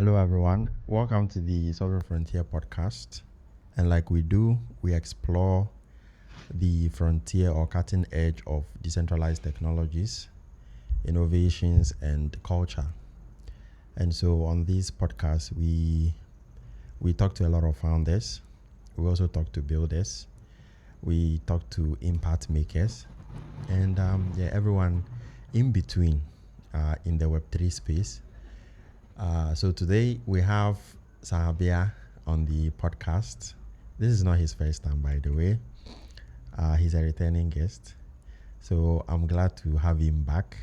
Hello, everyone. Welcome to the Sovereign Frontier podcast. And like we do, we explore the frontier or cutting edge of decentralized technologies, innovations, and culture. And so on this podcast, we talk to a lot of founders. We also talk to builders. We talk to impact makers, and everyone in between in the Web3 space. So today we have Sahabia on the podcast. This is not his first time, by the way. He's a returning guest. So I'm glad to have him back,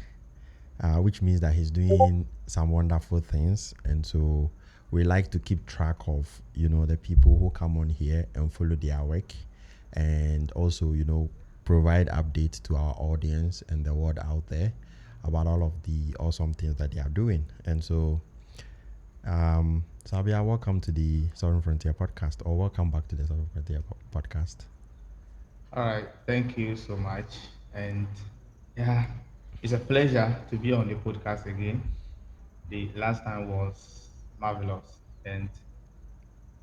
which means that he's doing some wonderful things. And so we like to keep track of, the people who come on here and follow their work, and also, provide updates to our audience and the world out there about all of the awesome things that they are doing. And so Sahabia, welcome to the Sovereign Frontier podcast, or welcome back to the Sovereign Frontier podcast. All right, thank you so much. And yeah, it's a pleasure to be on the podcast again. The last time was marvelous, and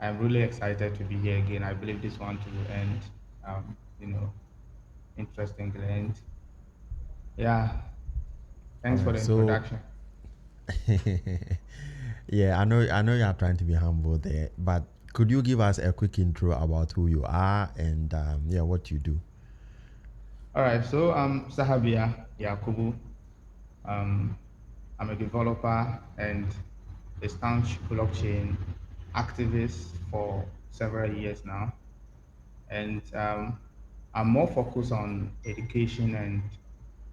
I'm really excited to be here again. I believe this one to end, um, you know, interestingly. And yeah, All thanks for right, the so introduction. yeah, I know you are trying to be humble there, but could you give us a quick intro about who you are and what you do? All right, so I'm Sahabia Yakubu. Um, I'm a developer and a staunch blockchain activist for several years now. And I'm more focused on education and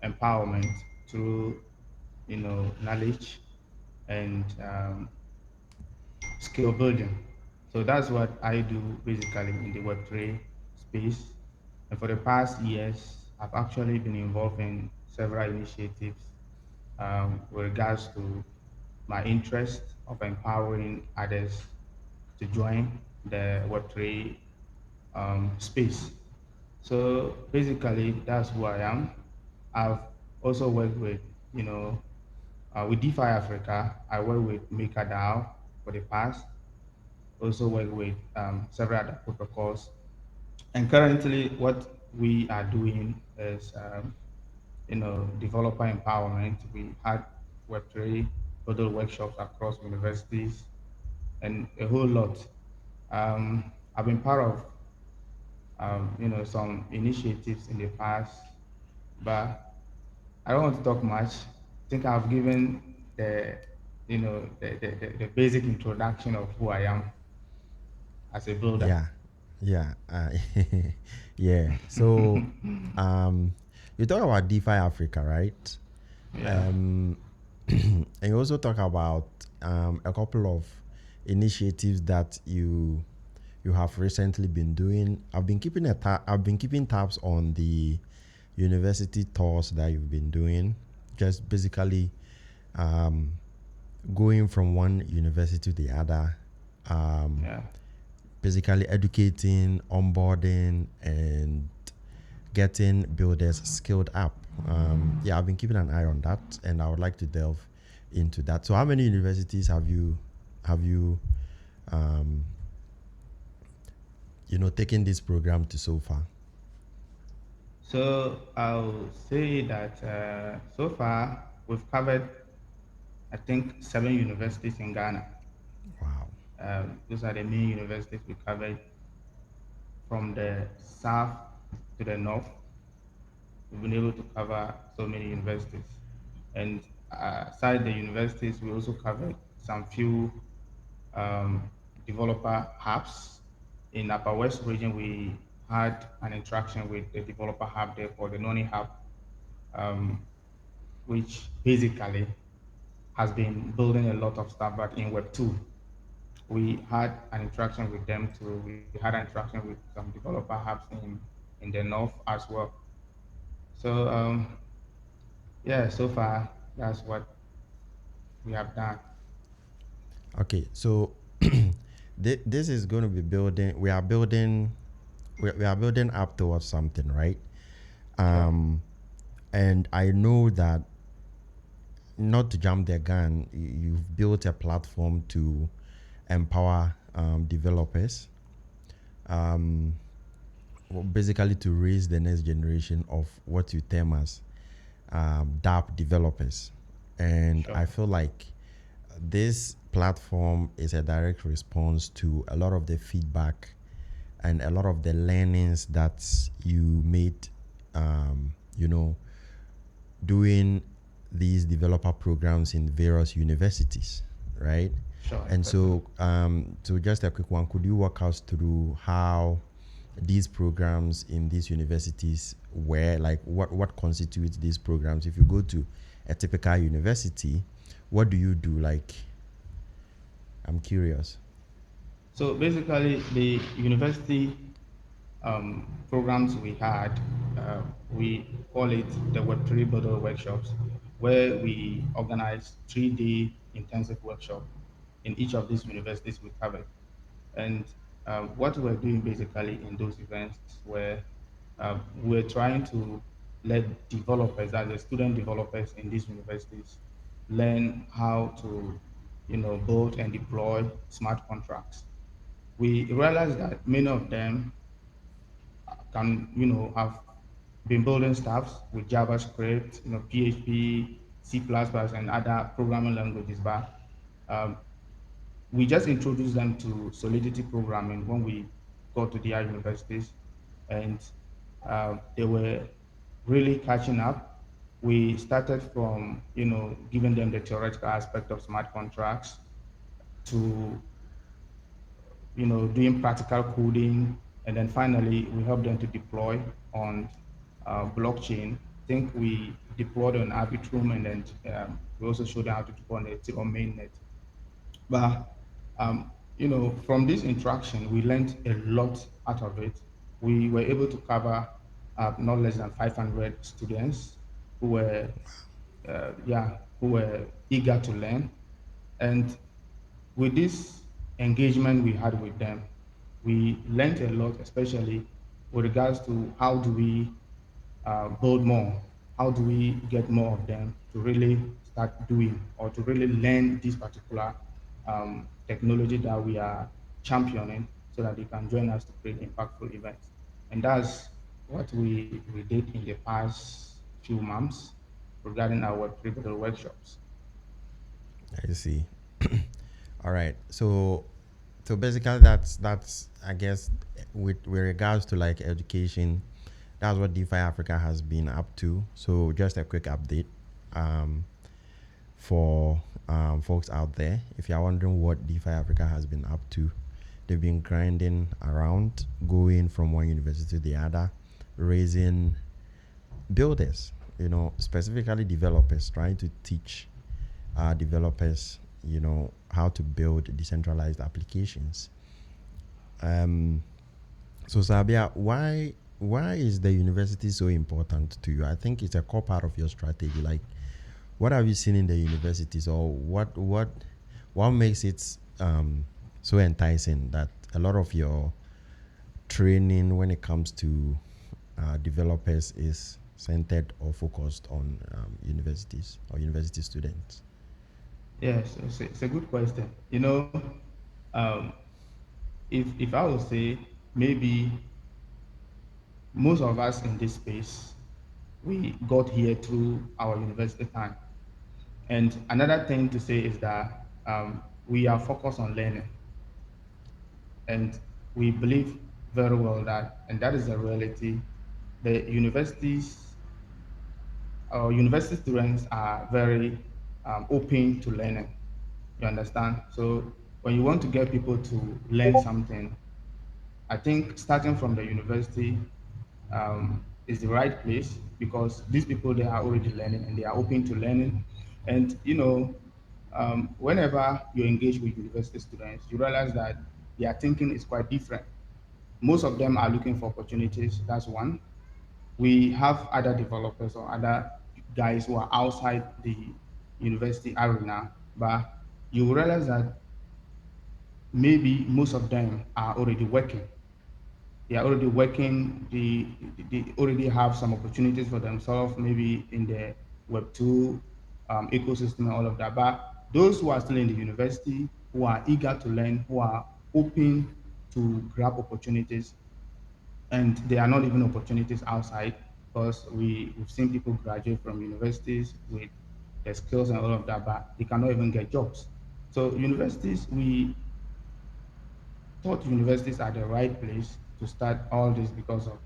empowerment through, knowledge and skill building. So that's what I do basically in the Web3 space. And for the past years, I've actually been involved in several initiatives with regards to my interest of empowering others to join the Web3 space. So basically, that's who I am. I've also worked with Defi Africa. I work with MakerDAO for the past. Also work with several other protocols. And currently, what we are doing is, developer empowerment. We had Web3 other workshops across universities and a whole lot. I've been part of some initiatives in the past, but I don't want to talk much. I think I've given the basic introduction of who I am as a builder. Yeah, yeah, yeah. So, um, you talk about DeFi Africa, right? Yeah. Um, and you also talk about a couple of initiatives that you have recently been doing. I've been keeping tabs on the university tours that you've been doing. Just basically um, going from one university to the other. Um, Yeah. Basically educating, onboarding, and getting builders skilled up. I've been keeping an eye on that, and I would like to delve into that. So, how many universities have you um, taken this program to so far? So I'll say that so far we've covered, I think, 7 universities in Ghana. Wow. Those are the main universities we covered from the south to the north. We've been able to cover so many universities. And aside the universities, we also covered some few um, developer hubs. In Upper West region, we had an interaction with the developer hub there called the Noni Hub, um, which basically has been building a lot of stuff, but in Web 2. We had an interaction with them too. We had an interaction with some developer hubs in the north as well. So yeah, so far that's what we have done. Okay, so this is going to be building. We are building up towards something, right? Sure. Um, and I know that not to jump the gun, you've built a platform to empower developers, um, basically to raise the next generation of what you term as DApp developers. And Sure. I feel like this platform is a direct response to a lot of the feedback and a lot of the learnings that you made, you know, doing these developer programs in various universities, right? Sure, And exactly. so just a quick one, could you walk us through how these programs in these universities were, like what constitutes these programs? If you go to a typical university, what do you do? Like, I'm curious. So basically, the university programs we had, we call it the Web3 Builder Workshops, where we organize 3-day intensive workshop in each of these universities we covered. And what we're doing basically in those events where we're trying to let developers, as the student developers in these universities, learn how to, build and deploy smart contracts. We realized that many of them can, have been building stuff with JavaScript, PHP, C++, and other programming languages, but um, we just introduced them to Solidity programming when we got to their universities, and they were really catching up. We started from, giving them the theoretical aspect of smart contracts to doing practical coding, and then finally we help them to deploy on blockchain. I think we deployed on Arbitrum, and then we also showed them how to deploy on mainnet. But from this interaction, we learned a lot out of it. We were able to cover not less than 500 students who were, who were eager to learn, and with this engagement we had with them, we learned a lot, especially with regards to how do we build more, how do we get more of them to really start doing or to really learn this particular technology that we are championing so that they can join us to create impactful events. And that's what we did in the past few months regarding our pivotal workshops. I see. All right. So basically that's I guess with regards to like education, that's what DeFi Africa has been up to. So just a quick update um, for folks out there. If you're wondering what DeFi Africa has been up to, they've been grinding around, going from one university to the other, raising builders, specifically developers, trying to teach developers, how to build decentralized applications. Um, so Sahabia, why is the university so important to you? I think it's a core part of your strategy. Like, what have you seen in the universities, or what makes it so enticing that a lot of your training when it comes to developers is centered or focused on universities or university students? Yes, it's a good question. Um, if I would say, maybe most of us in this space, we got here through our university time. And another thing to say is that we are focused on learning, and we believe very well that, and that is the reality. The universities, our university students are very open to learning. You understand? So when you want to get people to learn something, I think starting from the university is the right place, because these people, they are already learning and they are open to learning. And whenever you engage with university students, you realize that their thinking is quite different. Most of them are looking for opportunities. That's one. We have other developers or other guys who are outside the university arena, but you will realize that maybe most of them are already working. They are already working. They already have some opportunities for themselves, maybe in the Web2 ecosystem and all of that. But those who are still in the university, who are eager to learn, who are open to grab opportunities, and there are not even opportunities outside because we've seen people graduate from universities with their skills and all of that, but they cannot even get jobs. So universities, we thought universities are the right place to start all this because of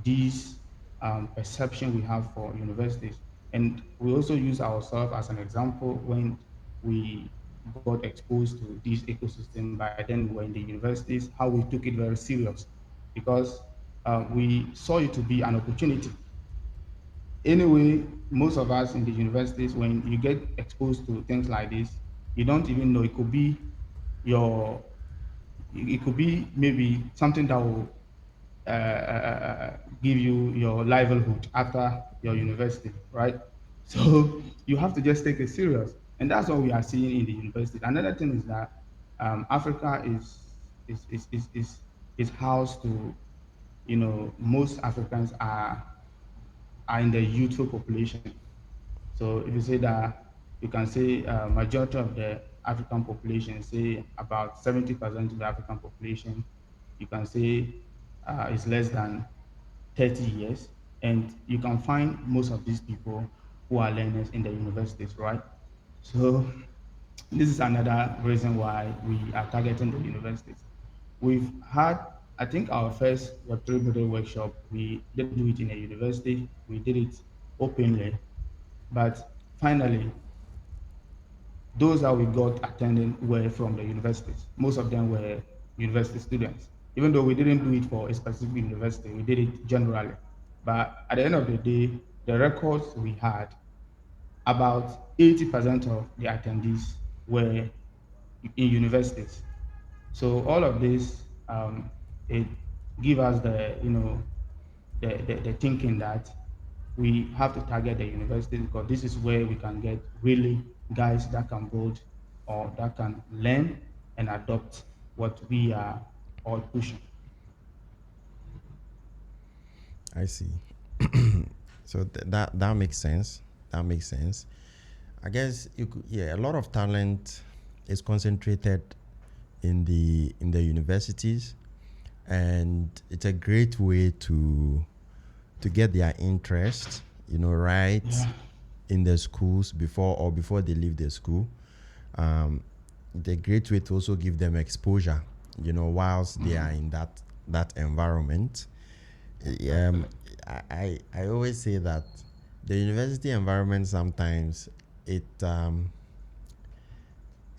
these perception we have for universities. And we also use ourselves as an example when we got exposed to this ecosystem. By then, we were in the universities, how we took it very serious because we saw it to be an opportunity. Anyway, most of us in the universities, when you get exposed to things like this, you don't even know it could be your it could be maybe something that will give you your livelihood after your university, right? So you have to just take it serious, and that's what we are seeing in the university. Another thing is that Africa is housed to, most Africans are in the youthful population. So if you say that, you can say majority of the African population, say about 70% of the African population, you can say is less than 30 years. And you can find most of these people who are learners in the universities, right? So this is another reason why we are targeting the universities. We've had, I think, our first Web3 building workshop. We didn't do it in a university. We did it openly. But finally, those that we got attending were from the universities. Most of them were university students. Even though we didn't do it for a specific university, we did it generally. But at the end of the day, the records we had, about 80% of the attendees were in universities. So all of this, it give us the thinking that we have to target the universities because this is where we can get really guys that can build or that can learn and adopt what we are all pushing. I see. So that makes sense. That makes sense. I guess you could, yeah, a lot of talent is concentrated in the universities, and it's a great way to get their interest, right Yeah. in the schools before they leave the school. It's a great way to also give them exposure, whilst they are in that environment. Um, I always say that the university environment sometimes it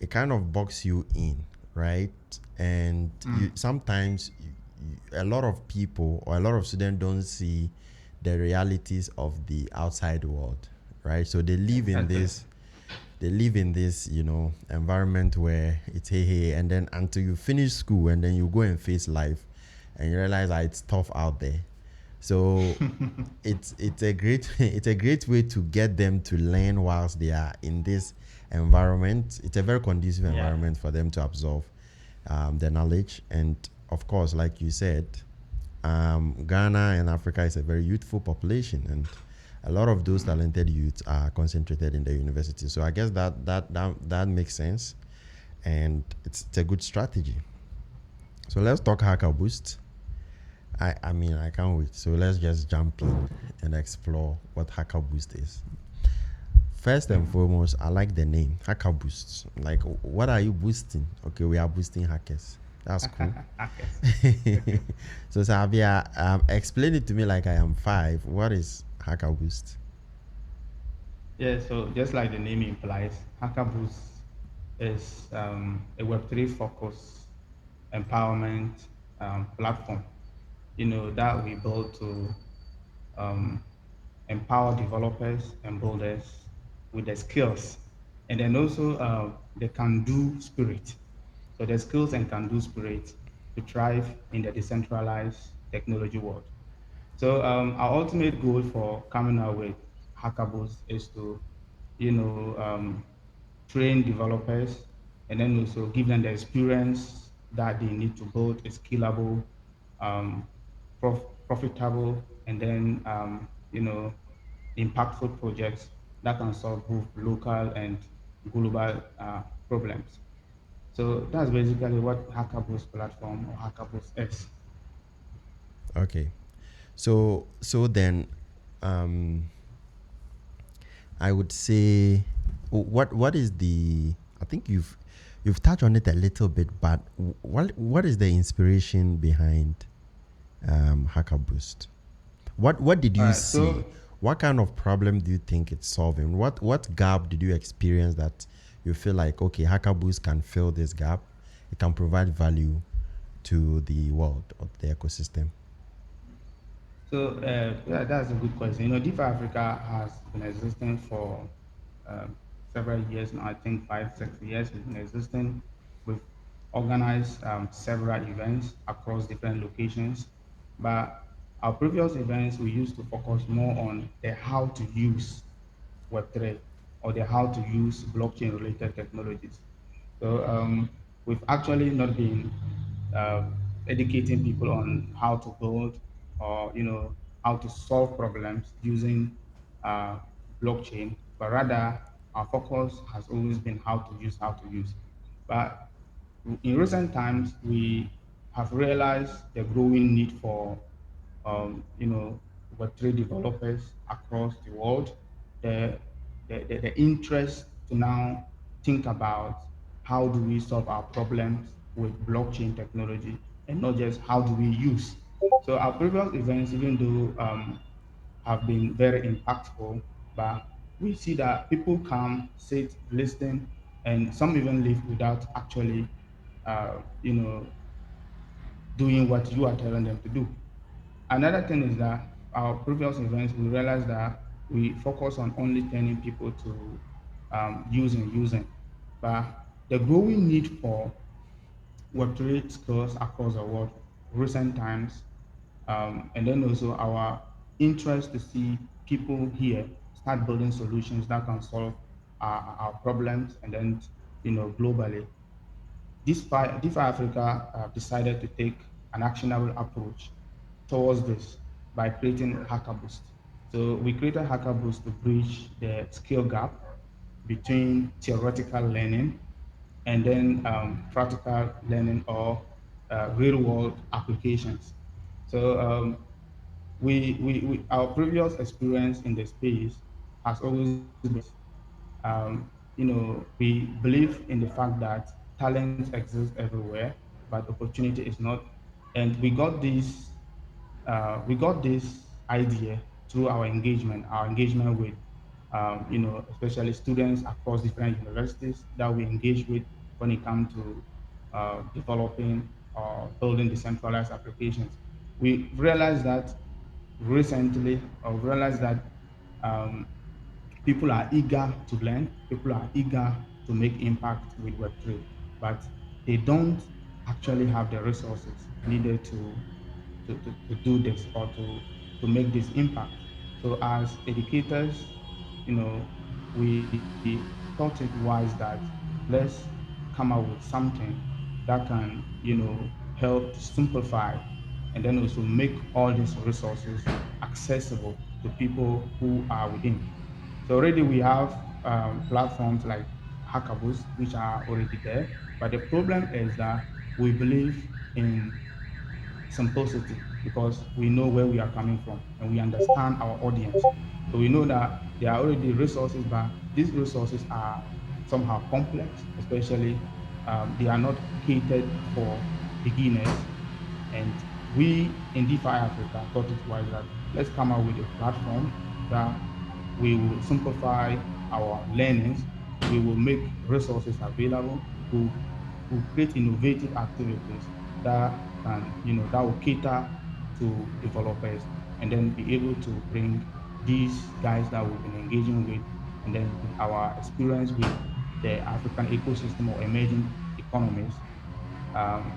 it kind of box you in, right? And you sometimes a lot of people or a lot of students don't see the realities of the outside world, right? So Exactly. they live in this, environment where it's hey hey, and then until you finish school and then you go and face life, and you realize that it's tough out there. So it's a great it's a great way to get them to learn whilst they are in this environment. It's a very conducive Yeah. environment for them to absorb the knowledge. And of course, like you said, Ghana and Africa is a very youthful population, and a lot of those talented youths are concentrated in the university. So I guess that makes sense, and it's a good strategy. So let's talk Hackerboost. I mean, I can't wait. So let's just jump in and explore what Hackerboost is. First and foremost, I like the name Hackerboost. Like, what are you boosting? Okay, we are boosting hackers. That's cool. Okay. So, Sahabia, explain it to me like I am five. What is Hackerboost? Yeah, so just like the name implies, Hackerboost is a Web3 focus empowerment platform, that we built to um, empower developers and builders with the skills, and then also the can-do spirit. So the skills and can-do spirit to thrive in the decentralized technology world. So our ultimate goal for coming out with Hackables is to, train developers and then also give them the experience that they need to build a scalable, um, profitable, and then impactful projects that can solve both local and global problems. So that's basically what Hackerboost platform or Hackerboost is. Okay. So then, um, I would say, what is the? I think you've touched on it a little bit, but what is the inspiration behind Hackerboost? What did All you right. see? What kind of problem do you think it's solving? What gap did you experience that you feel like, okay, Hackerboost can fill this gap? It can provide value to the world or the ecosystem. Yeah, that's a good question. Defi Africa has been existing for um, several years now. I think 5, 6 years it's been existing. We've organized several events across different locations, but our previous events we used to focus more on the how to use Web3 or the how to use blockchain related technologies. So we've actually not been uh, educating people on how to build or how to solve problems using uh, blockchain, but rather our focus has always been how to use. But in recent times, we have realized the growing need for Web3 developers across the world, the, the interest to now think about how do we solve our problems with blockchain technology and not just how do we use. So our previous events, even though have been very impactful, but we see that people come, sit, listen, and some even leave without actually, uh, you know, doing what you are telling them to do. Another thing is that our previous events, we realized that we focus on only turning people to using, but the growing need for Web3 skills across the world, recent times, and then also our interest to see people here start building solutions that can solve our problems, and then globally. DeFi Africa decided to take an actionable approach towards this by creating Hackerboost. So we created Hackerboost to bridge the skill gap between theoretical learning and then practical learning or real world applications. So our previous experience in the space has always been we believe in the fact that talent exists everywhere, but opportunity is not. And we got this idea through our engagement with, especially students across different universities that we engage with when it comes to developing or building decentralized applications. We realized that recently, or realized that um, people are eager to learn, people are eager to make impact with Web3, but they don't actually have the resources needed to do this or to make this impact. So as educators, we thought it wise that let's come up with something that can, help to simplify and then also make all these resources accessible to people who are within. So already we have platforms like Hackerboost, which are already there. But the problem is that we believe in simplicity because we know where we are coming from and we understand our audience. So we know that there are already resources, but these resources are somehow complex, especially they are not catered for beginners. And we in DeFi Africa thought it wise that let's come up with a platform that we will simplify our learnings, we will make resources available, we'll create innovative activities that can, that will cater to developers and then be able to bring these guys that we've been engaging with and then our experience with the African ecosystem or emerging economies um,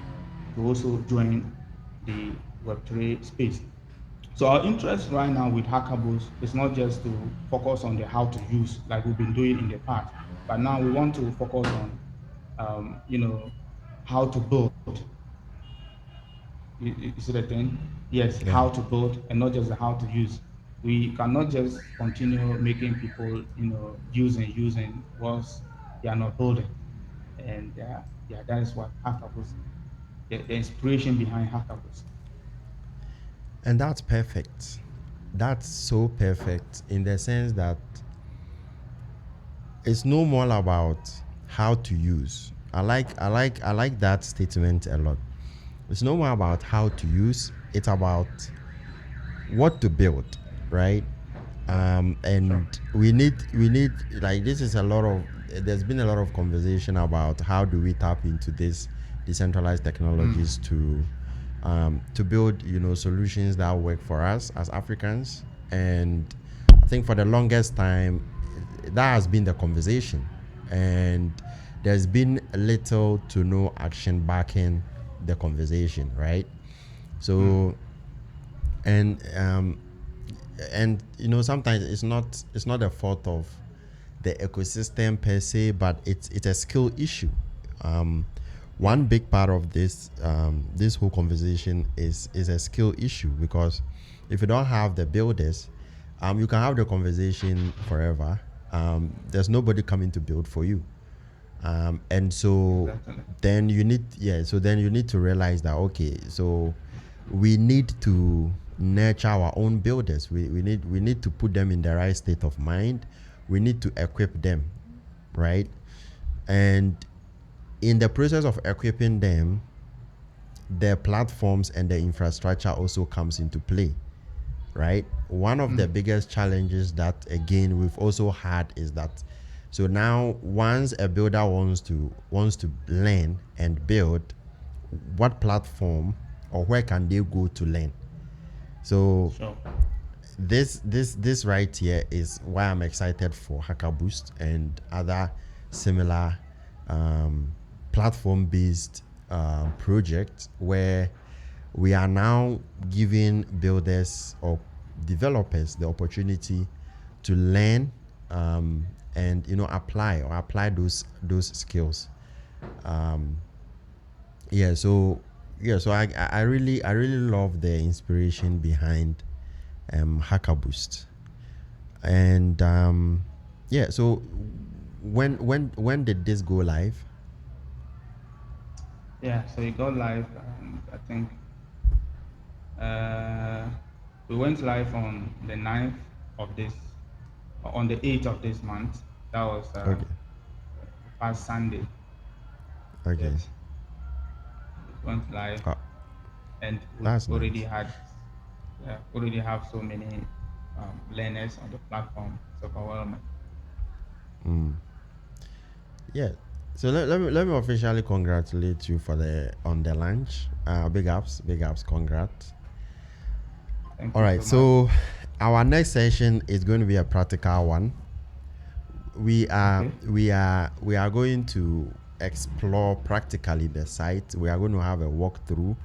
to also join the Web3 space. So our interest right now with Hackables is not just to focus on the how to use like we've been doing in the past, but now we want to focus on, how to build. You see the thing? Yes, how Yeah. to build and not just the how to use. we cannot just continue making people, using once they are not building. And yeah, that is what Hackerboost, the inspiration behind Hackerboost. And that's perfect. That's so perfect in the sense that it's no more about how to use. I like that statement a lot. It's no more about how to use, it's about what to build, right? And Sure. we need like this is a lot of there's been a lot of conversation about how do we tap into this decentralized Mm, technologies to build solutions that work for us as Africans. And I think for the longest time that has been the conversation, and there's been little to no action backing the conversation, right? mm, So and sometimes it's not a fault of the ecosystem per se, but it's a skill issue. um, yeah. One big part of this whole conversation is a skill issue, because if you don't have the builders, you can have the conversation forever. There's nobody coming to build for you. And so Exactly. then you need yeah so then you need to realize that, okay, so we need to nurture our own builders. We need to put them in the right state of mind. We need to equip them, right? And in the process of equipping them, the platforms and the infrastructure also comes into play, right? One of the Mm, biggest challenges that again we've also had is that, so now once a builder wants to learn and build, what platform or where can they go to learn? So sure. this right here is why I'm excited for Hackerboost and other similar um, platform-based projects, where we are now giving builders or developers the opportunity to learn, and apply those skills. Um, so I really love the inspiration behind Hackerboost. And so when did this go live? Yeah, so it got live, I think uh, we went live on the 9th of this, on the 8th of this month. That was Okay. past Sunday. Okay. Yes, it went live, uh, and we've that's already nice. had, yeah, already have so many learners on the platform. It's overwhelming. Yeah, so let me officially congratulate you for the on the launch. Big ups, congrats. Thank All you right, so much. so our next session is going to be a practical one. Okay. We are going to explore practically the site. We are going to have a walkthrough,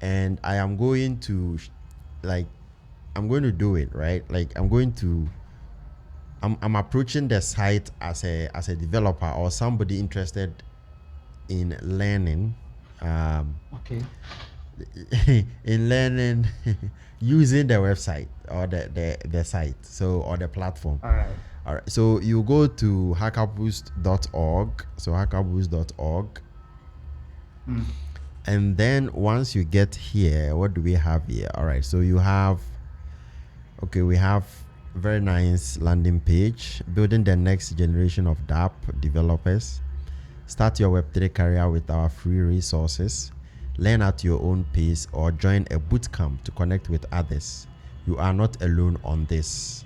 and I am going to like I'm going to do it right. Like I'm approaching the site as a developer or somebody interested in learning, um, Okay. in learning using the website or the site, so, or the platform. All right. All right, so you go to hackerboost.org. So hackerboost.org, Mm, and then once you get here, what do we have here? All right, so we have very nice landing page, building the next generation of DApp developers. Start your Web3 career with our free resources. Learn at your own pace or join a bootcamp to connect with others. You are not alone on this.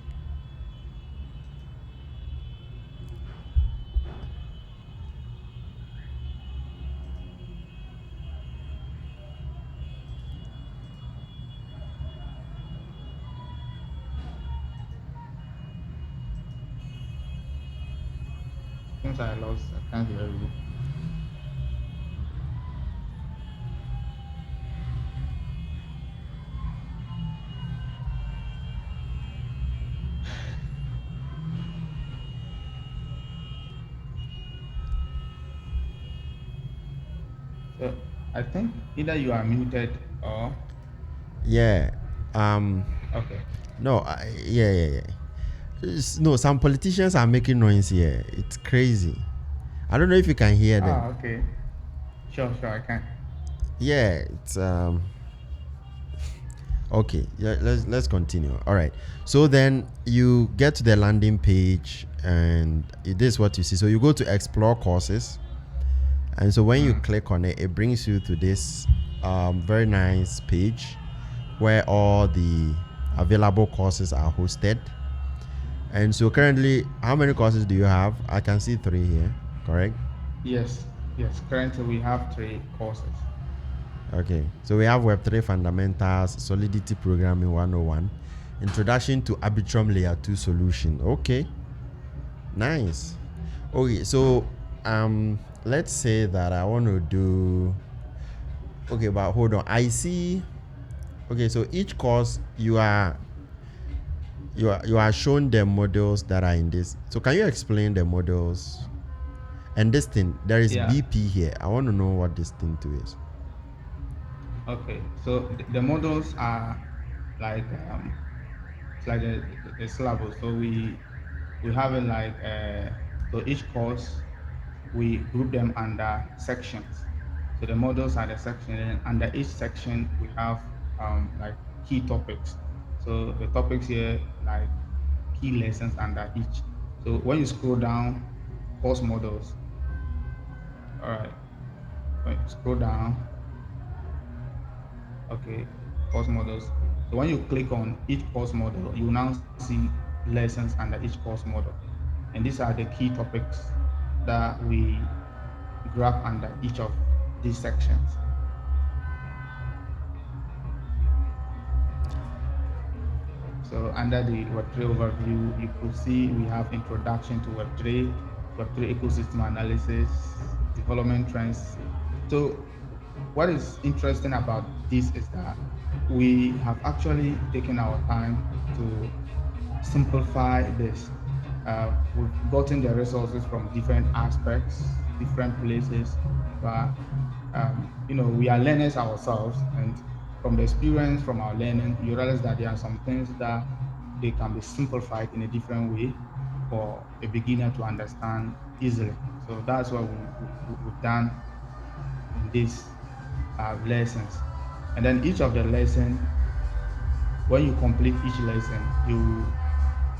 since I lost, I can't hear you. So I think either you are muted or Yeah. Okay. No, yeah. No, some politicians are making noise here. It's crazy. I don't know if you can hear them. Okay. Sure, I can. Yeah, it's okay. Yeah, let's continue. All right. So then you get to the landing page, and this is what you see. So you go to explore courses, and so when you click on it, it brings you to this very nice page where all the available courses are hosted. And so currently, how many courses do you have? I can see 3 here, correct? Yes. Currently, we have 3 courses. Okay, so we have Web3 Fundamentals, Solidity Programming 101, Introduction to Arbitrum Layer 2 Solution. Okay, nice. Okay, so let's say that I want to do. Okay, but hold on. I see. Okay, so each course you are shown the models that are in this. So can you explain the models? And this thing, there is Yeah. BP here. I want to know what this thing too is. Okay. So the models are like it's like the syllabus. So we have it like so each course we group them under sections. So the models are the section, and under each section we have like key topics. So the topics here like key lessons under each. So when you scroll down, course models. All right. When you scroll down, okay, course models. So when you click on each course model, you now see lessons under each course model. And these are the key topics that we grab under each of these sections. So under the Web3 overview, you could see we have introduction to Web3, Web3 ecosystem analysis, development trends. So what is interesting about this is that we have actually taken our time to simplify this. We've gotten the resources from different aspects, different places, but we are learners ourselves, and from the experience from our learning, you realize that there are some things that they can be simplified in a different way for a beginner to understand easily. So that's what we've done in these lessons. And then each of the lesson, when you complete each lesson,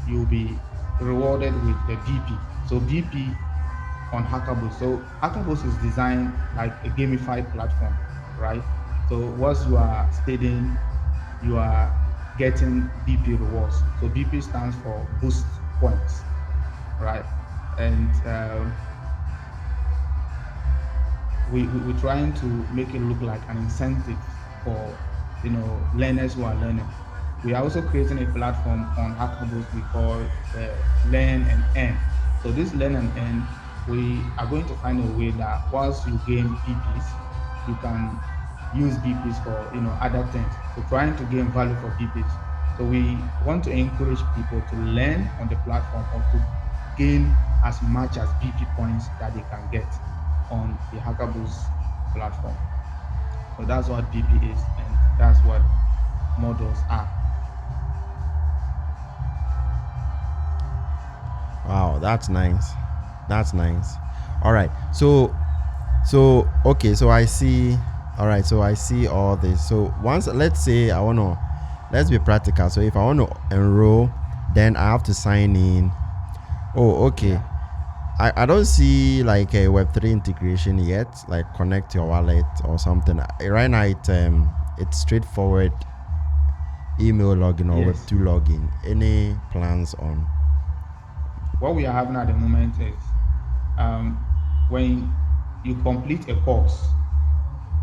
you'll be rewarded with the BP. So BP on Hackerboost. So Hackerboost is designed like a gamified platform, right? So once you are studying, you are getting BP rewards. So BP stands for boost points, right? And we're trying to make it look like an incentive for learners who are learning. We are also creating a platform on Hackerboost we call Learn and Earn. So this Learn and Earn, we are going to find a way that once you gain BPs, you can use BPs for other things. So trying to gain value for BPs. So we want to encourage people to learn on the platform or to gain as much as BP points that they can get on the Hackerboost platform. So that's what BP is, and that's what models are. Wow, that's nice. That's nice. All right. So okay, so I see. All right, so I see all this. So once, let's say I want to, let's be practical. So if I want to enroll, then I have to sign in. Oh, okay. Yeah. I don't see like a Web3 integration yet, like connect your wallet or something. Right now it's straightforward email login or Yes. Web2 login. Any plans on? What we are having at the moment is when you complete a course,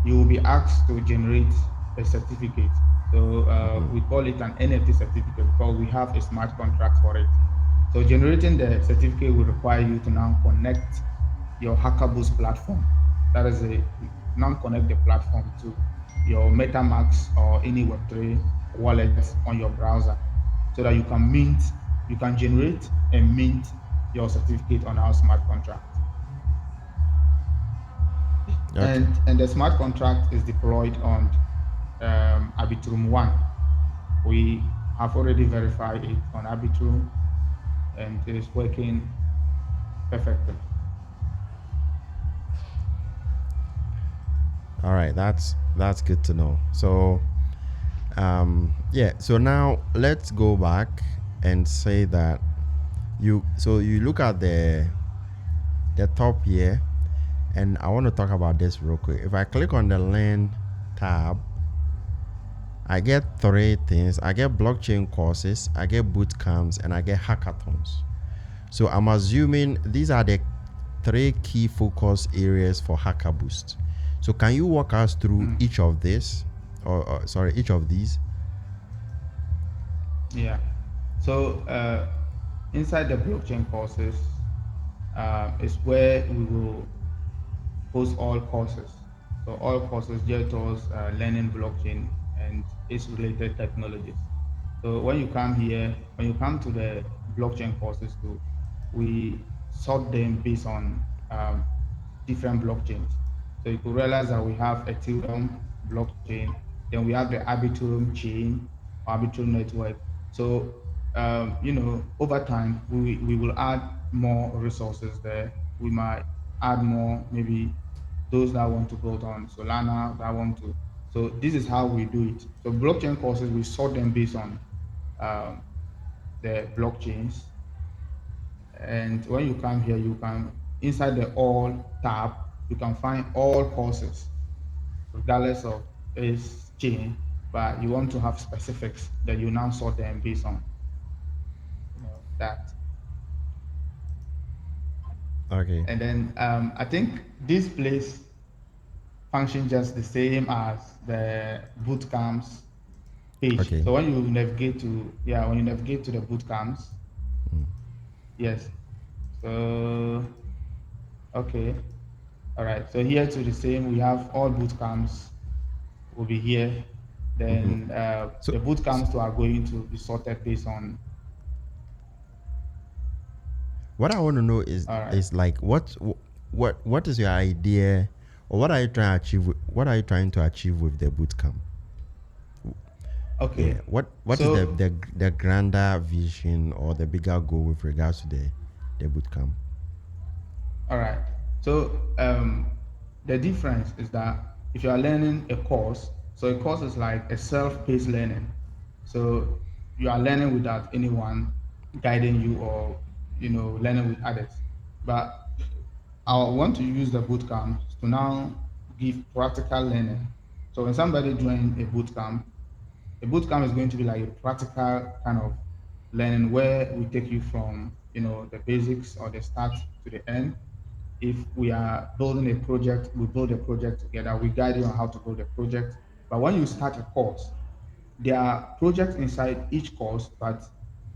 you will be asked to generate a certificate. So we call it an NFT certificate because we have a smart contract for it. So generating the certificate will require you to now connect your Hackerboost platform. That is now connect the platform to your MetaMask or any Web3 wallet on your browser so that you can generate and mint your certificate on our smart contract. Okay. And the smart contract is deployed on Arbitrum 1. We have already verified it on Arbitrum, and it is working perfectly. All right, that's good to know. So yeah, so now let's go back and say that you look at the top here, and I want to talk about this real quick. If I click on the Learn tab, I get three things. I get blockchain courses, I get boot camps, and I get hackathons. So I'm assuming these are the three key focus areas for Hackerboost. So can you walk us through Mm. each of this, or sorry, each of these? Yeah. So inside the blockchain courses is where we will host all courses. So all courses geared towards learning blockchain and its related technologies. So when you come to the blockchain courses too, we sort them based on different blockchains. So you could realize that we have Ethereum blockchain, then we have the Arbitrum chain, Arbitrum network. So over time we will add more resources there. We might add more, maybe those that want to build on Solana, that want to. So this is how we do it. So blockchain courses, we sort them based on um, the blockchains. And when you come here, you can, inside the all tab, you can find all courses, regardless of its chain, but you want to have specifics that you now sort them based on that. Okay. And then I think this place function just the same as the boot camps page. Okay. So when you navigate to, yeah, when you navigate to the boot camps, yes. So okay, all right. So here to the same, we have all boot camps will be here. Then So the boot camps too are going to be sorted based on. what I want to know is All right. is like what is your idea, or what are you trying to achieve? What are you trying to achieve with the bootcamp? Yeah. Okay. What is So the grander vision or the bigger goal with regards to the bootcamp? all right. So the difference is that if you are learning a course, so a course is like a self-paced learning. So you are learning without anyone guiding you, or learning with others. But I want to use the boot camp to now give practical learning. So when somebody joins a boot camp is going to be like a practical kind of learning where we take you from the basics or the start to the end. If we are building a project, we build a project together. We guide you on how to build a project. But when you start a course, there are projects inside each course, but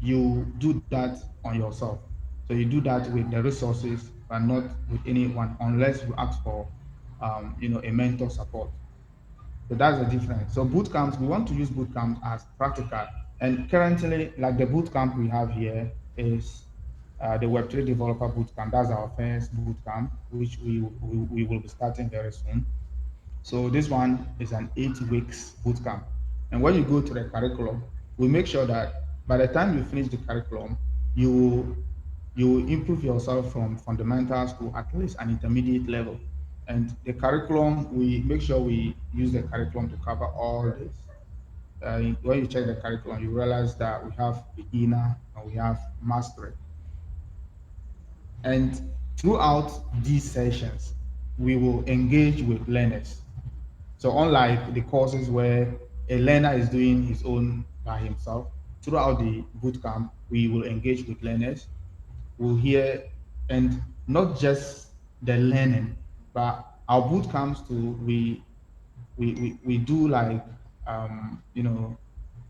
you do that on yourself. So you do that with the resources, but not with anyone, unless you ask for, a mentor support. So that's the difference. So boot camps, we want to use boot camps as practical. And currently, like the boot camp we have here is the Web3 Developer Boot Camp. That's our first boot camp, which we will be starting very soon. So this one is an 8 weeks boot camp. And when you go to the curriculum, we make sure that by the time you finish the curriculum, you you improve yourself from fundamentals to at least an intermediate level. And the curriculum, we make sure we use the curriculum to cover all this. When you check the curriculum, you realize that we have beginner and we have mastery. And throughout these sessions, we will engage with learners. So unlike the courses where a learner is doing his own by himself, throughout the bootcamp, we will engage with learners. We'll hear, and not just the learning, but our boot camps too, we do like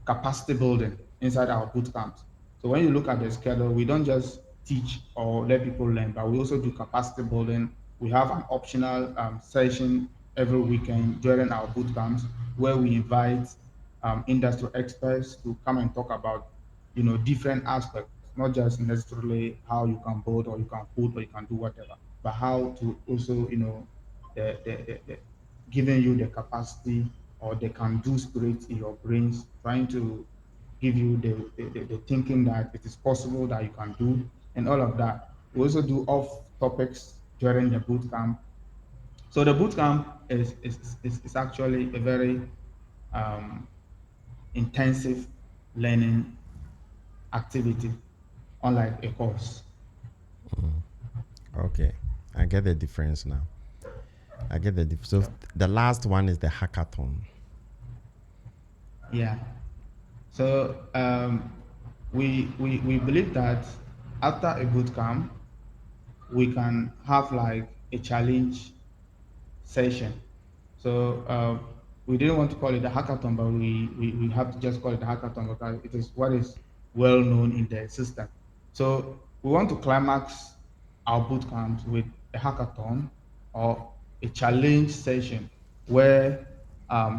capacity building inside our boot camps. So when you look at the schedule, we don't just teach or let people learn, but we also do capacity building. We have an optional session every weekend during our boot camps where we invite industry experts to come and talk about different aspects, not just necessarily how you can build or you can code or you can do whatever, but how to also the giving you the capacity or the can do spirit in your brains, trying to give you the thinking that it is possible that you can do and all of that. We also do off topics during the boot camp. So the boot camp is actually a very um, intensive learning activity, unlike a course. Okay, I get the difference now. I get the so the last one is the hackathon. Yeah. So we believe that after a boot camp, we can have like a challenge session. So we didn't want to call it a hackathon, but we have to just call it a hackathon because it is what is well known in the system. So we want to climax our boot camps with a hackathon or a challenge session where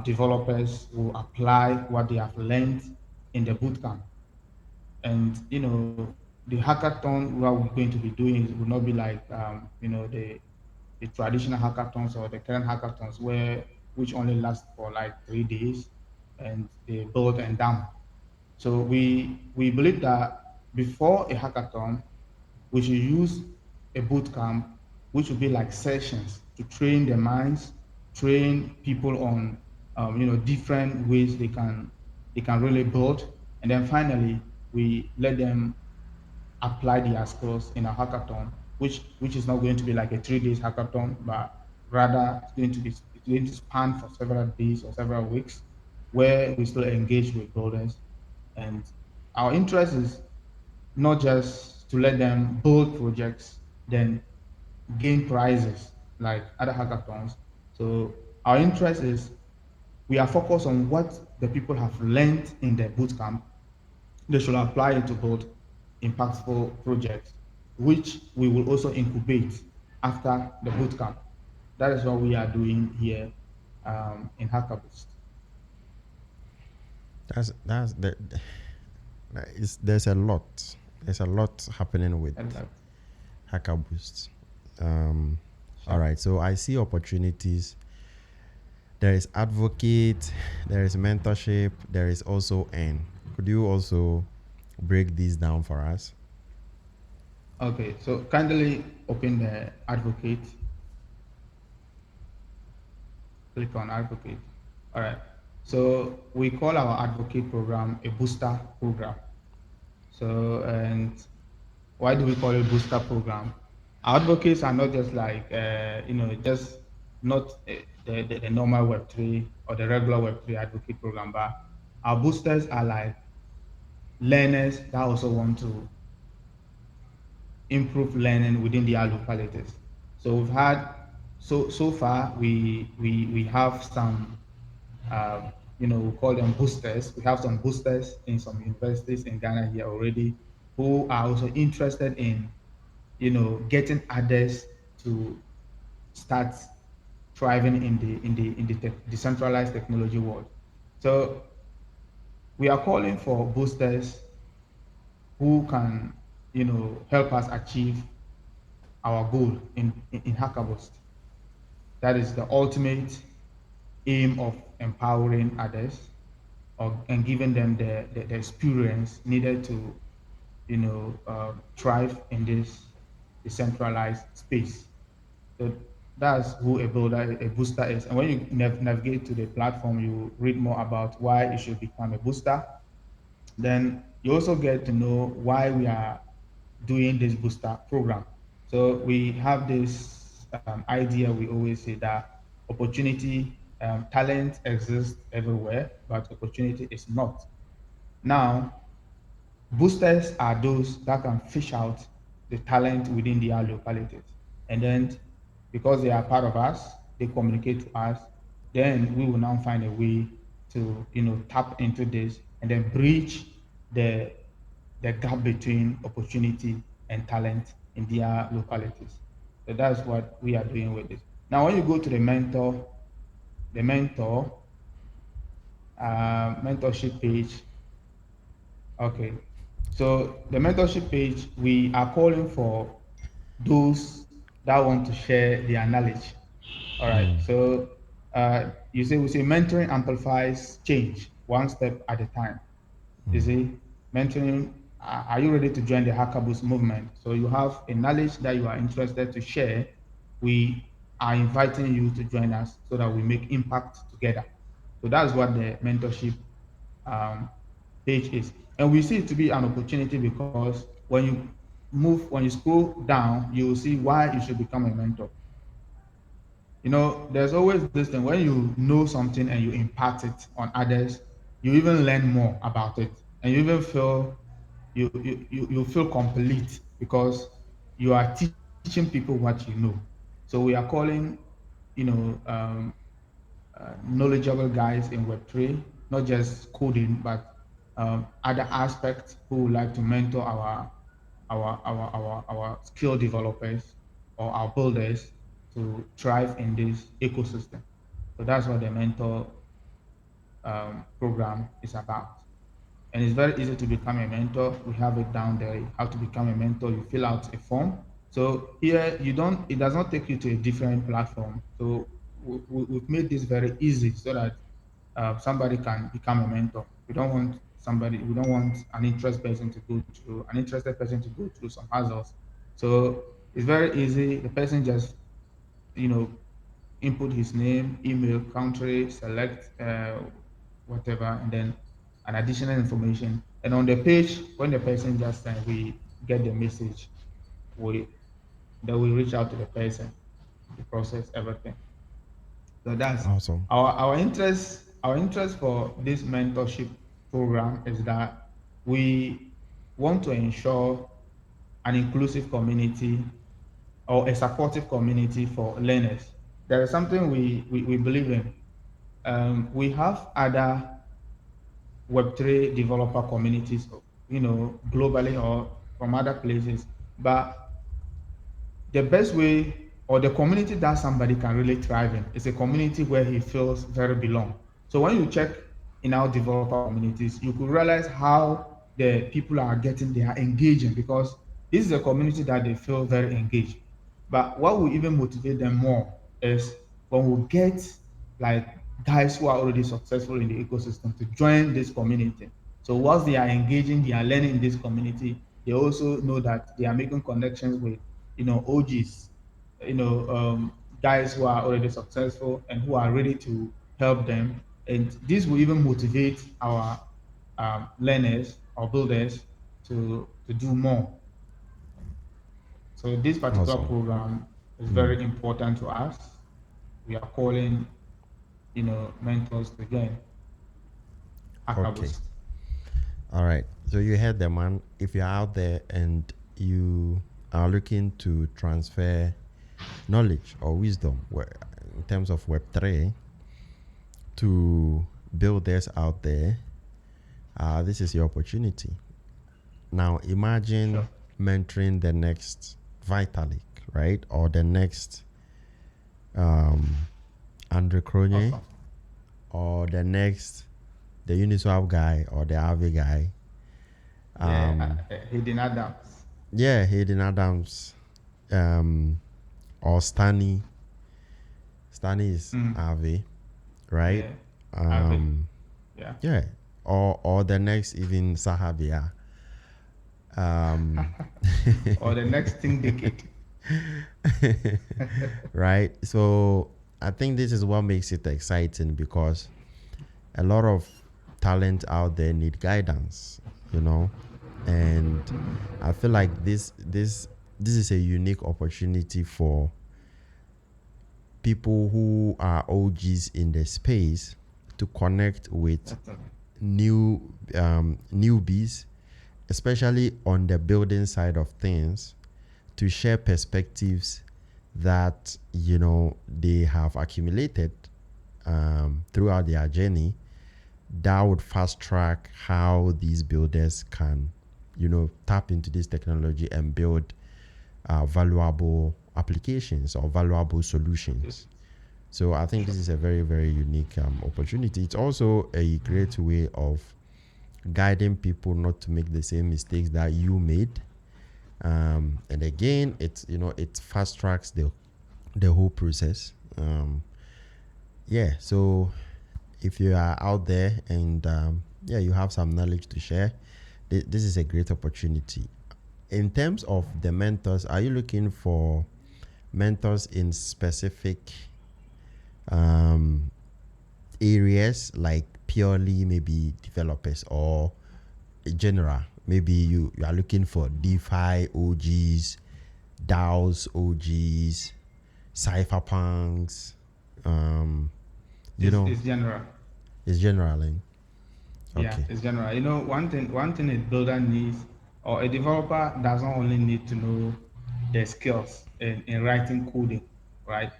developers will apply what they have learned in the boot camp. And the hackathon what we're going to be doing will not be like the traditional hackathons or the current hackathons which only last for like 3 days and they build and dump. So we believe that before a hackathon, we should use a boot camp, which would be like sessions to train their minds, train people on different ways they can really build, and then finally we let them apply their skills in a hackathon, which is not going to be like a 3 days hackathon, but rather it's going to span for several days or several weeks, where we still engage with builders, and our interest is not just to let them build projects, then gain prizes like other hackathons. So our interest is we are focused on what the people have learned in the bootcamp. They should apply it to build impactful projects, which we will also incubate after the bootcamp. That is what we are doing here in Hackerboost. That's the there's a lot. There's a lot happening with And that, Hackerboost. Um, all sure. right, so I see opportunities. There is advocate, there is mentorship, there is also earn. Could you also break these down for us? Okay, so kindly open the advocate, click on advocate. All right. So we call our advocate program a booster program. So, and why do we call it booster program? Our advocates are not just like, just not the normal Web3 or the regular Web3 advocate program, but our boosters are like learners that also want to improve learning within their localities. So we've had so far we have some we call them boosters. We have some boosters in some universities in Ghana here already who are also interested in getting others to start thriving in the decentralized technology world. So we are calling for boosters who can help us achieve our goal in Hackerboost. That is the ultimate aim of empowering others and giving them the experience needed to thrive in this decentralized space. So that's who a builder, a booster is. And when you navigate to the platform, you read more about why you should become a booster. Then you also get to know why we are doing this booster program. So we have this idea. We always say that opportunity, talent exists everywhere, but opportunity is not. Now, boosters are those that can fish out the talent within their localities. And then because they are part of us, they communicate to us, then we will now find a way to tap into this and then bridge the the gap between opportunity and talent in their localities. So that's what we are doing with this. Now, when you go to the mentorship page, okay. So the mentorship page, we are calling for those that want to share their knowledge. All right. So we say mentoring amplifies change one step at a time. You see, mentoring, are you ready to join the Hackerboost movement? So you have a knowledge that you are interested to share. We are inviting you to join us so that we make impact together. So that's what the mentorship um, page is. And we see it to be an opportunity because when you scroll down, you will see why you should become a mentor. There's always this thing when you know something and you impart it on others, you even learn more about it, and you even feel you feel complete because you are teaching people what you know. So we are calling, knowledgeable guys in Web3, not just coding, but other aspects who would like to mentor our skill developers or our builders to thrive in this ecosystem. So that's what the mentor program is about. And it's very easy to become a mentor. We have it down there. How to become a mentor. You fill out a form. So here it does not take you to a different platform. So we've made this very easy so that somebody can become a mentor. We don't want an interested person to go through some hassles. So it's very easy. The person just, you know, input his name, email, country, select whatever, and then an additional information. And on the page, when the person just we get the message, we then we reach out to the person to process everything. So that's Awesome. our interest for this mentorship program is that we want to ensure an inclusive community or a supportive community for learners. There is something we believe in. We have other Web3 developer communities, globally or from other places, but the best way or the community that somebody can really thrive in is a community where he feels very belong. So when you check in our developer communities, you could realize how the people are getting, they are engaging because this is a community that they feel very engaged. But what will even motivate them more is when we get like guys who are already successful in the ecosystem to join this community. So whilst they are engaging, they are learning in this community, they also know that they are making connections with OGs, guys who are already successful and who are ready to help them. And this will even motivate our learners or builders to do more. So this particular Awesome. program is Mm. very important to us. We are calling, mentors to join Okay. Hackerboost. All right. So you heard the man. If you're out there and you are looking to transfer knowledge or wisdom in terms of Web3 to builders out there, this is your opportunity. Now imagine Sure. mentoring the next Vitalik, right? Or the next um, Andre Cronje, Awesome. or the Uniswap guy or the Avi guy. Yeah, Hidden Adams. Yeah, Hayden Adams, or Stanley. Stanley is Mm, Avi, right? yeah, Avi. Um, Yeah. yeah, or the next even Sahabia. Um, Or the next thing decade. right? So I think this is what makes it exciting because a lot of talent out there need guidance, you know, and I feel like this is a unique opportunity for people who are OGs in the space to connect with Definitely. newbies, especially on the building side of things, to share perspectives that they have accumulated throughout their journey that would fast track how these builders can tap into this technology and build valuable applications or valuable solutions. So I think this is a very, very unique opportunity. It's also a great way of guiding people not to make the same mistakes that you made. And again, it fast tracks the whole process. Yeah. So if you are out there and yeah, you have some knowledge to share. This is a great opportunity. In terms of the mentors, are you looking for mentors in specific um, areas, like purely maybe developers, or general? Maybe you are looking for DeFi OGs, DAOs OGs, cypherpunks. Um, you know, It's general. it's general. Yeah, Okay. it's general. You know, one thing a builder needs, or a developer doesn't only need to know the skills in writing coding, right?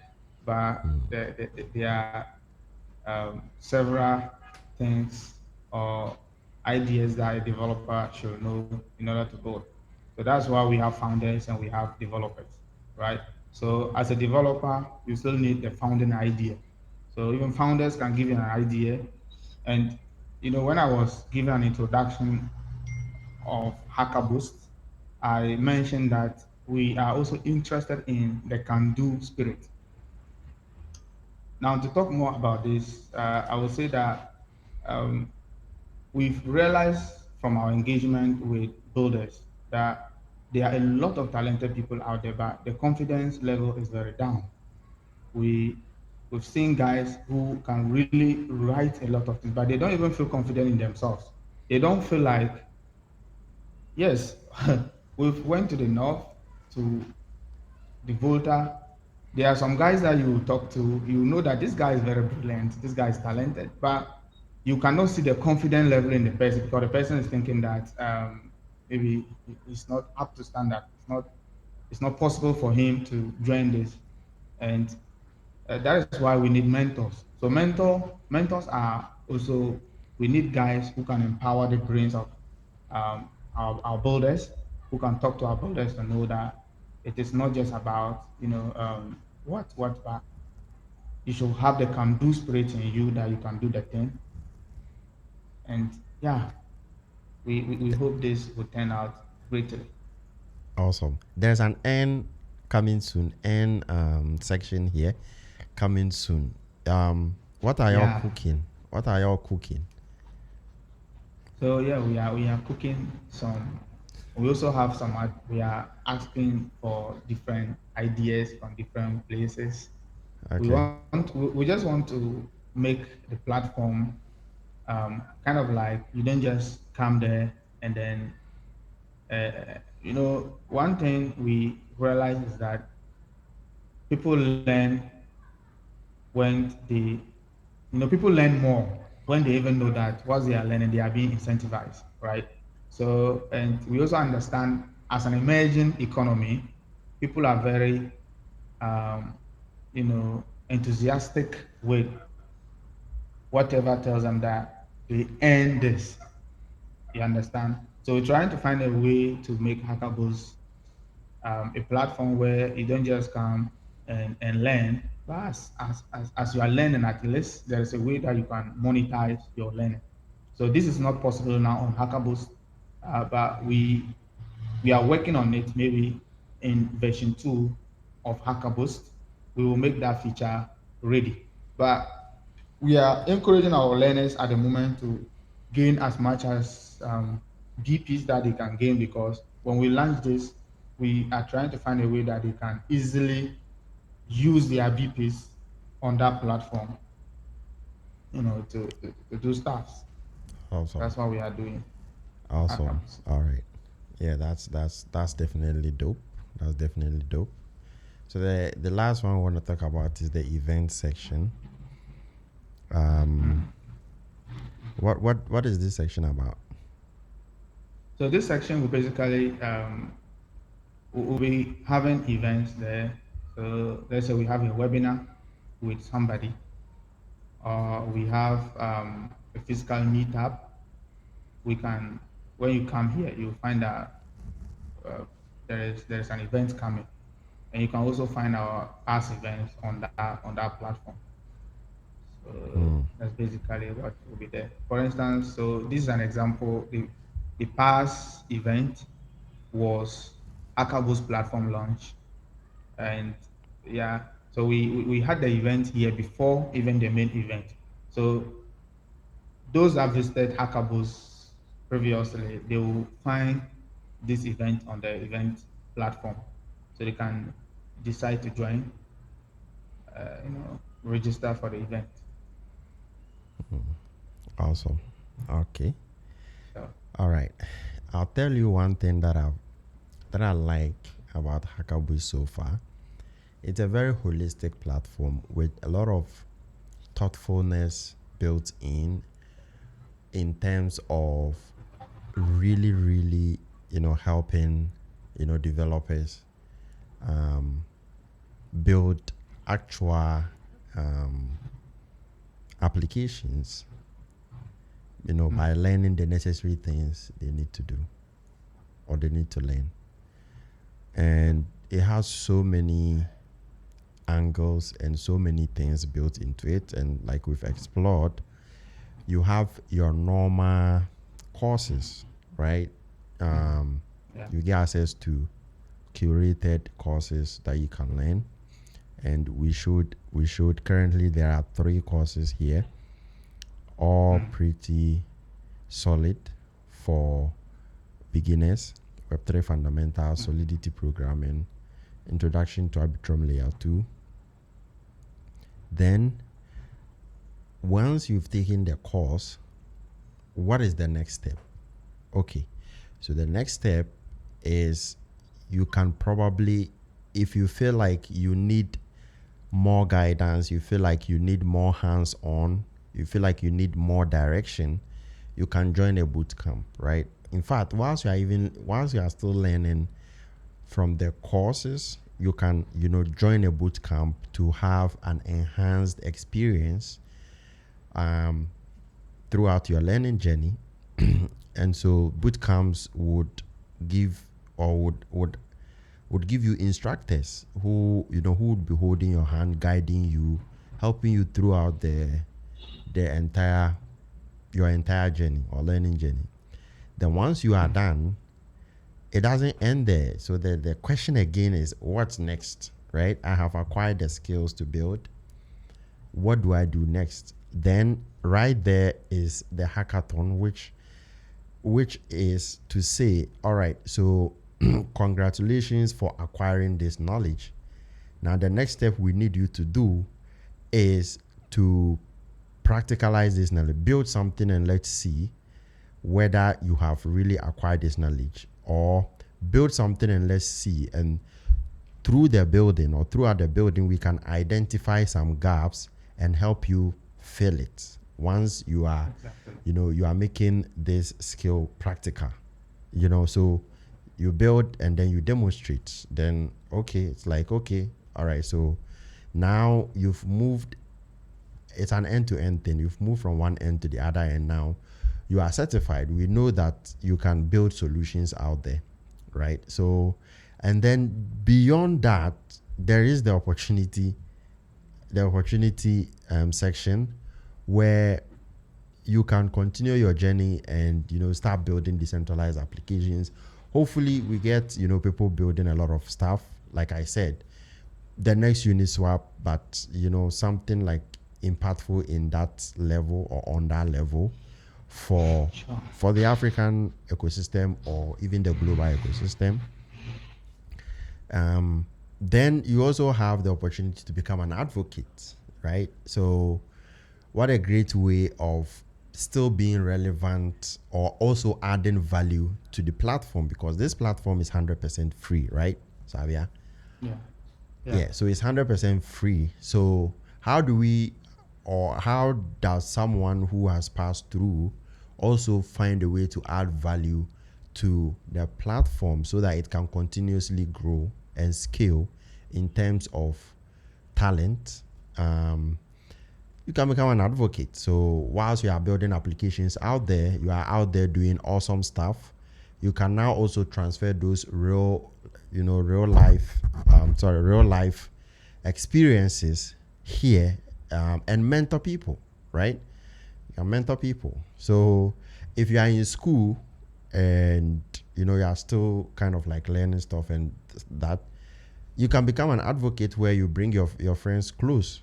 But there are several things or ideas that a developer should know in order to build. So that's why we have founders and we have developers, right? So as a developer, you still need the founding idea. So even founders can give you an idea. And when I was giving an introduction of Hackerboost, I mentioned that we are also interested in the can-do spirit. Now, to talk more about this, I would say that um, we've realized from our engagement with builders that there are a lot of talented people out there, but the confidence level is very down. We we've seen guys who can really write a lot of things, but they don't even feel confident in themselves. They don't feel like, yes, we've went to the north to the Volta. There are some guys that you talk to, you know that this guy is very brilliant, this guy is talented, but you cannot see the confidence level in the person because the person is thinking that maybe it's not up to standard. It's not possible for him to join this, and that is why we need mentors. So mentors are also, we need guys who can empower the brains of our builders, who can talk to our builders to know that it is not just about what, but you should have the can do spirit in you that you can do the thing. And yeah, we hope this will turn out greatly. Awesome. There's an N coming soon. N section here coming soon. What are y'all Yeah. cooking? What are y'all cooking? So yeah, we are cooking some. We also have some. We are asking for different ideas from different places. Okay. We just want to make the platform kind of like you don't just come there and then one thing we realize is that people learn when people learn more when they even know that what they are learning, they are being incentivized, right? So, and we also understand as an emerging economy, people are very, um, enthusiastic with whatever tells them that they earn this. You understand? So we're trying to find a way to make Hackerboost a platform where you don't just come and learn, but as you are learning, at least there is a way that you can monetize your learning. So this is not possible now on Hackerboost, but we are working on it. Maybe in version 2 of Hackerboost, we will make that feature ready. But we are encouraging our learners at the moment to gain as much as BPs that they can gain, because when we launch this, we are trying to find a way that they can easily use their BPs on that platform, to do stuff. Awesome. That's what we are doing. Awesome. Hackables. All right. Yeah, that's definitely dope. That's definitely dope. So the last one I want to talk about is the event section. Um, what is this section about? So this section will basically we'll be having events there. So let's say we have a webinar with somebody, or we have a physical meetup. We can, when you come here, you'll find that there is an event coming, and you can also find our past events on that platform. So Hmm. that's basically what will be there. For instance, so this is an example. The past event was Akabo's platform launch, and yeah, so we had the event here before even the main event. So those that visited Hackerboost previously, they will find this event on the event platform, so they can decide to join, register for the event. Awesome. Okay. So, All right. I'll tell you one thing that I like about Hackerboost so far. It's a very holistic platform with a lot of thoughtfulness built in terms of really, really, helping, developers build actual applications, by learning the necessary things they need to do or they need to learn. And it has so many angles and so many things built into it. And like we've explored, you have your normal courses, right? yeah. You get access to curated courses that you can learn. And we should currently there are 3 courses here, all pretty solid for beginners: Web3 fundamentals, solidity programming, introduction to Arbitrum layer 2. Then once you've taken the course, what is the next step? Okay, so the next step is you can probably, if you feel like you need more guidance, you feel like you need more hands-on, you feel like you need more direction, you can join a boot camp, right? In fact, whilst you are still learning from the courses, you can, join a boot camp to have an enhanced experience throughout your learning journey. And so boot camps would give or would give you instructors who would be holding your hand, guiding you, helping you throughout your entire journey or learning journey. Then once you are done, it doesn't end there. So the question again is, what's next, right? I have acquired the skills to build. What do I do next? Then right there is the hackathon, which is to say, all right, so congratulations for acquiring this knowledge. Now the next step we need you to do is to practicalize this knowledge, build something, and let's see whether you have really acquired this knowledge, or build something and let's see. And through the building or throughout the building, we can identify some gaps and help you fill it once you are, you are making this skill practical, so you build and then you demonstrate. Then, okay, it's like, okay, all right, so now you've moved. It's an end-to-end thing. You've moved from one end to the other, and now you are certified. We know that you can build solutions out there, right? So, and then beyond that, there is the opportunity section where you can continue your journey and start building decentralized applications. Hopefully we get people building a lot of stuff. Like I said, the next Uniswap, but something like impactful in that level or on that level for the African ecosystem or even the global ecosystem. Then you also have the opportunity to become an advocate, right? So what a great way of still being relevant or also adding value to the platform, because this platform is 100% free, right, Sahabia? Yeah, so it's 100% free. So how does someone who has passed through also find a way to add value to the platform so that it can continuously grow and scale in terms of talent? You can become an advocate. So whilst you are building applications out there, you are out there doing awesome stuff. You can now also transfer those real life experiences here, and mentor people, right? You can mentor people. So if you are in school and you are still kind of like learning stuff and that, you can become an advocate where you bring your friends close,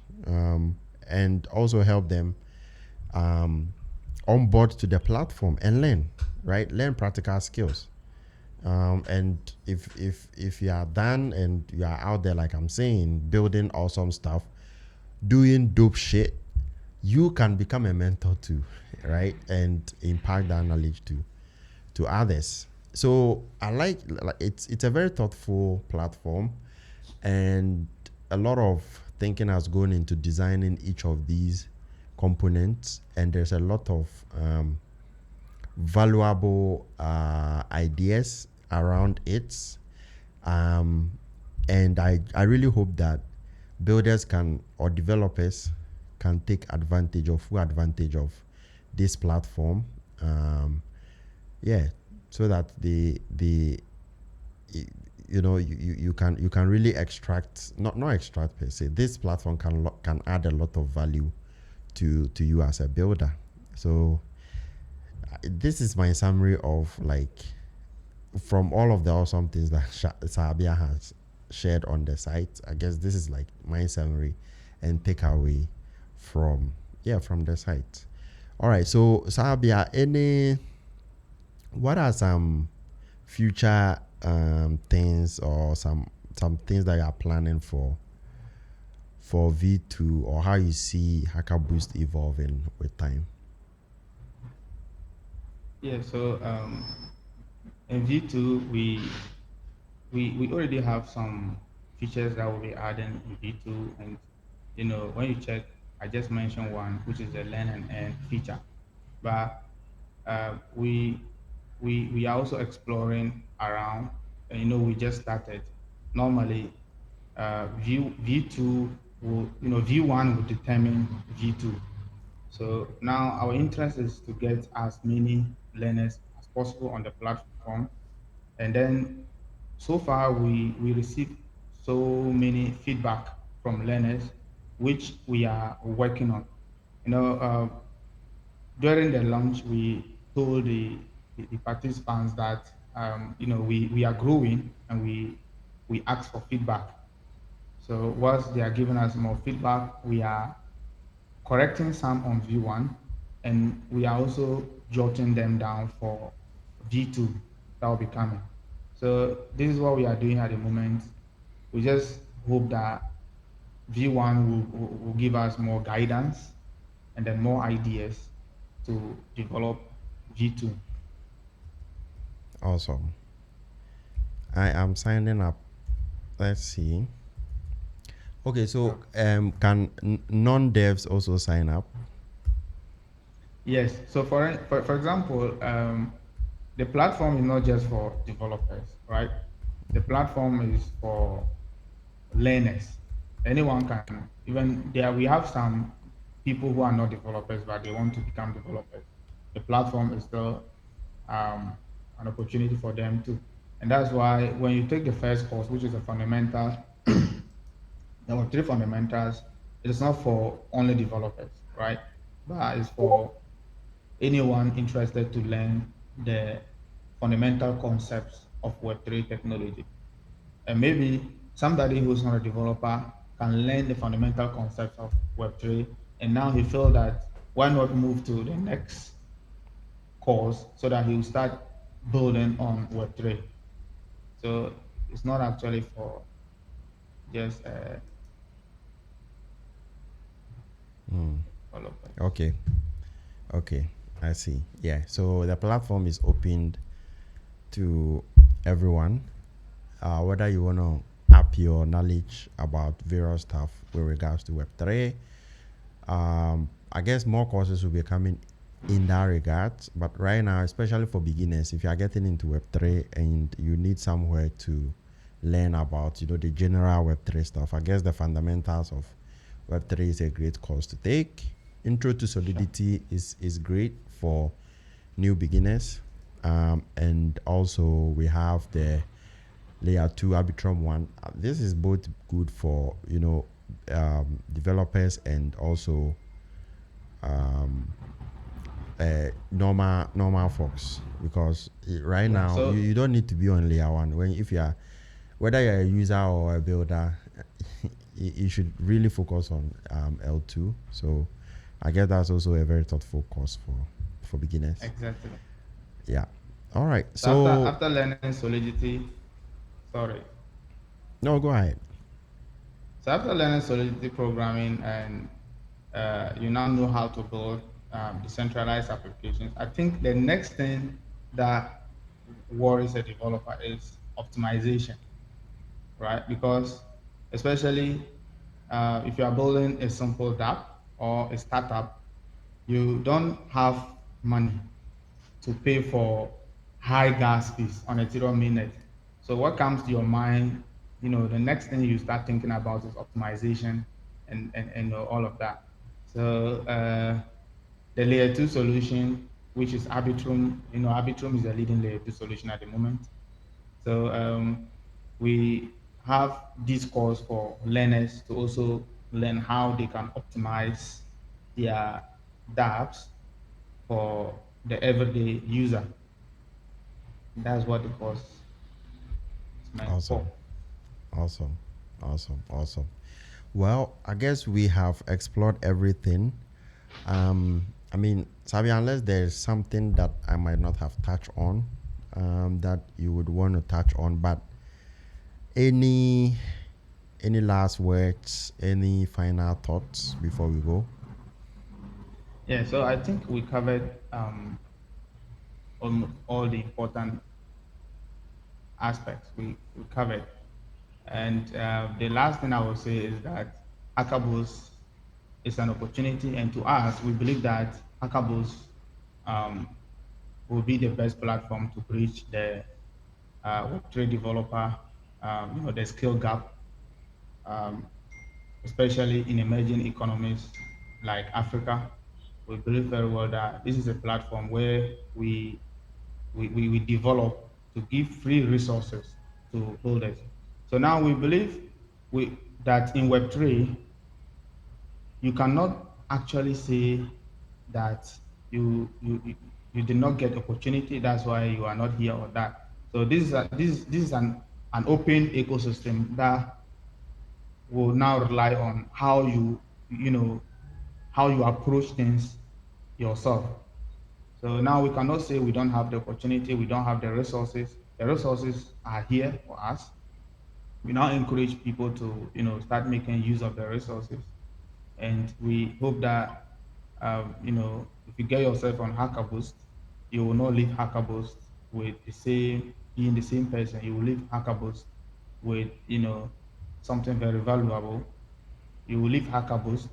and also help them onboard to the platform and learn, right? Learn practical skills. And if you are done and you are out there, like I'm saying, building awesome stuff, doing dope shit, you can become a mentor too, right? And impart that knowledge to others. So I like it's a very thoughtful platform, and a lot of thinking has gone into designing each of these components, and there's a lot of valuable ideas around it. And I really hope that builders can, or developers can take advantage of full advantage of this platform. Yeah, so that you can really extract, not extract per se. This platform can add a lot of value to you as a builder. So this is my summary of, like, from all of the awesome things that Sahabia has shared on the site. I guess this is like my summary and takeaway from the site. All right, so Sahabia, what are some future things, or some things that you are planning for V2, or how you see Hackerboost evolving with time? Yeah, so in V2, we already have some features that we'll be adding in V2. And when you check, I just mentioned one, which is the learn and earn feature. But we are also exploring around, and we just started. Normally, V2 will, V1 will determine V2. So now our interest is to get as many learners as possible on the platform. And then so far we received so many feedback from learners, which we are working on. During the launch, we told the participants that we are growing, and we ask for feedback. So whilst they are giving us more feedback, we are correcting some on V1, and we are also jotting them down for V2 that will be coming. So this is what we are doing at the moment. We just hope that V1 will give us more guidance and then more ideas to develop V2. Awesome. I am signing up. Let's see. Okay, so can non-devs also sign up? Yes. So for example, the platform is not just for developers, right? The platform is for learners. Anyone can, even there we have some people who are not developers but they want to become developers. The platform is still an opportunity for them too. And that's why when you take the first course, which is a fundamental, there were three fundamentals. It is not for only developers, right? But it's for anyone interested to learn the fundamental concepts of Web3 technology. And maybe somebody who's not a developer can learn the fundamental concepts of Web3, and now he feels that why not move to the next course so that he'll start building on Web3. So it's not actually for just developers. Okay, I see. Yeah, so the platform is opened to everyone, whether you want to up your knowledge about various stuff with regards to Web3. I guess more courses will be coming in that regard, but right now, especially for beginners, if you are getting into Web3 and you need somewhere to learn about, the general Web3 stuff, I guess the fundamentals of Web3 is a great course to take. Intro to Solidity is great for new beginners. And also we have the Layer 2 Arbitrum 1. This is both good for, developers and also normal folks, because right now So you don't need to be on Layer 1. Whether you're a user or a builder, you should really focus on L2. So I guess that's also a very thoughtful course for beginners. Exactly. Yeah. All right. So after So after learning Solidity, sorry. no, go ahead. So after learning Solidity programming and you now know how to build decentralized applications, I think the next thing that worries a developer is optimization, right? Because especially if you are building a simple app or a startup, you don't have money to pay for high gas fees on Ethereum mainnet. So what comes to your mind, the next thing you start thinking about is optimization and all of that. So the layer two solution, which is Arbitrum, Arbitrum is the leading layer two solution at the moment. So we have this course for learners to also learn how they can optimize their dApps for the everyday user. That's what the course is meant for. Awesome. Awesome. Awesome. Awesome. Well, I guess we have explored everything. I mean, Sabi, unless there's something that I might not have touched on, that you would want to touch on, but any last words, any final thoughts before we go? Yeah, so I think we covered almost all the important aspects we covered. And the last thing I will say is that Hackerboost is an opportunity, and to us, we believe that Hackerboost um, will be the best platform to bridge the Web3 developer, the skill gap, um, especially in emerging economies like Africa. We believe very well that this is a platform where we develop to give free resources to builders. So now we believe that in Web3, you cannot actually say that you did not get opportunity, that's why you are not here or that. So this is an open ecosystem that will now rely on how you approach things yourself. So now we cannot say we don't have the opportunity, we don't have the resources. The resources are here for us. We now encourage people to start making use of the resources, and we hope that if you get yourself on Hackerboost, you will not leave Hackerboost with being the same person. You will leave Hackerboost with something very valuable. You will leave Hackerboost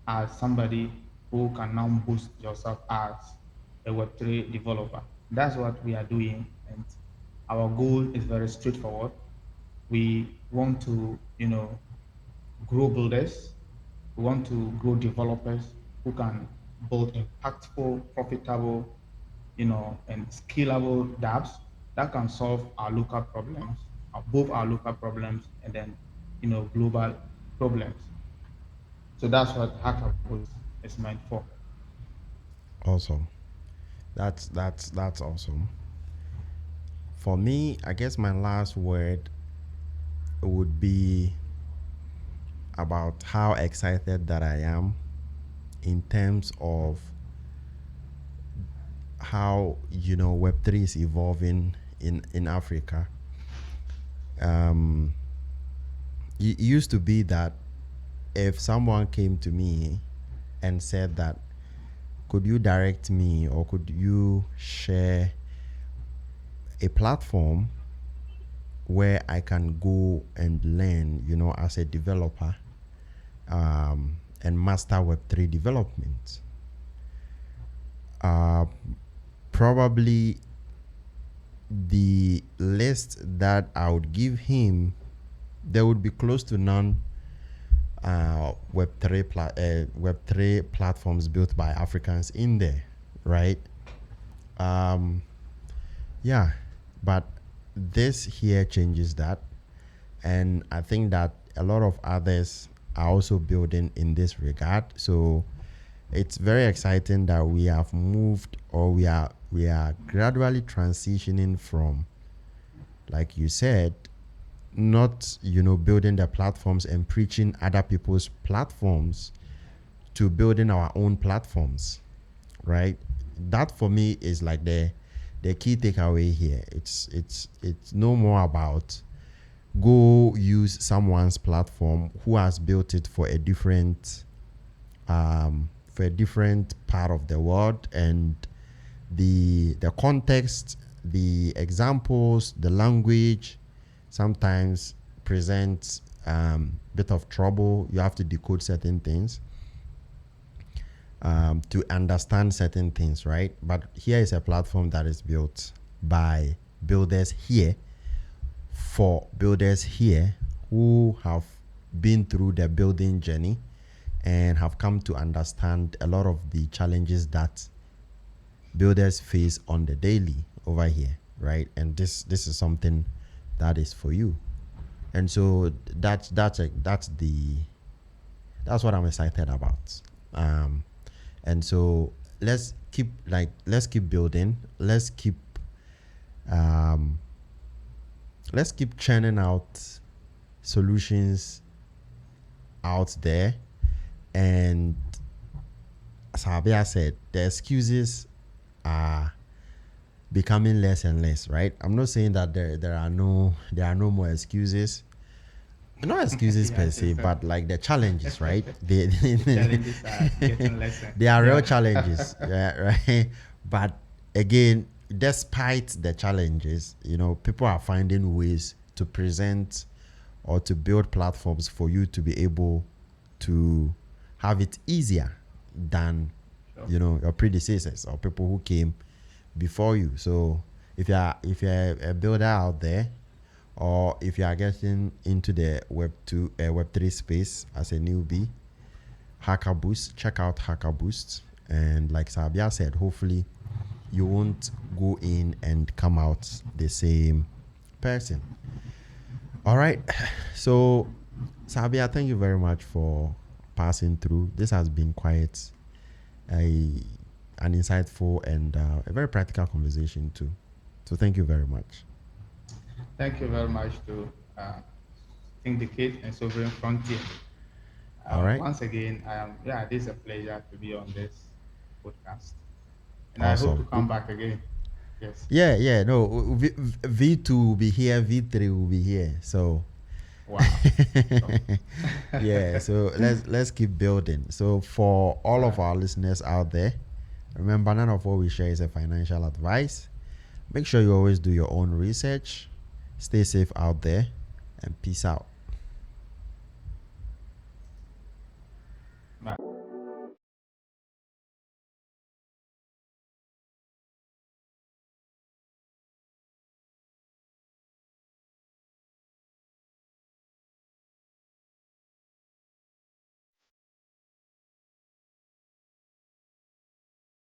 as somebody who can now boost yourself as a Web3 developer. That's what we are doing, and our goal is very straightforward. We want to, grow builders. We want to grow developers who can build impactful, profitable, and scalable dApps that can solve our local problems, both our local problems and then, global problems. So that's what Hackerboost is meant for. Awesome. That's awesome. For me, I guess my last word would be about how excited that I am in terms of how Web3 is evolving in Africa. It used to be that if someone came to me and said that, could you direct me or could you share a platform where I can go and learn, as a developer, and master Web3 development? Probably the list that I would give him, there would be close to none Web3 platforms built by Africans in there, right? Yeah, but this here changes that, and I think that a lot of others are also building in this regard. So it's very exciting that we have moved, or we are gradually transitioning from, like you said, not building the platforms and preaching other people's platforms to building our own platforms, right? that for me is like the key takeaway here. It's no more about go use someone's platform who has built it for a different part of the world, and the context, the examples, the language sometimes presents bit of trouble. You have to decode certain things to understand certain things, right? But here is a platform that is built by builders here, for builders here who have been through the building journey and have come to understand a lot of the challenges that builders face on the daily over here, right? And this is something that is for you. And so that's what I'm excited about. And so let's keep building. Let's keep churning out solutions out there. And Sahabia said the excuses are becoming less and less, right? I'm not saying that there are no more excuses. Not excuses per se, but like the challenges, right? Challenges are getting lesser. They are real challenges, yeah, right? But again, despite the challenges, people are finding ways to present or to build platforms for you to be able to have it easier than your predecessors or people who came before you. So if you're a builder out there, or if you are getting into the Web3 space as a newbie, Hackerboost, check out Hackerboost. And like Sahabia said, hopefully you won't go in and come out the same person. All right. So Sahabia, thank you very much for passing through. This has been quite an insightful and a very practical conversation too. So thank you very much. Thank you very much to Syndicate and Sovereign Frontier. All right. Once again, this is a pleasure to be on this podcast. And Awesome. I hope to come back again. Yes. Yeah. No, V2 will be here, V3 will be here. So wow. Yeah, so let's keep building. So for all of our listeners out there, remember, none of what we share is a financial advice. Make sure you always do your own research. Stay safe out there, and peace out.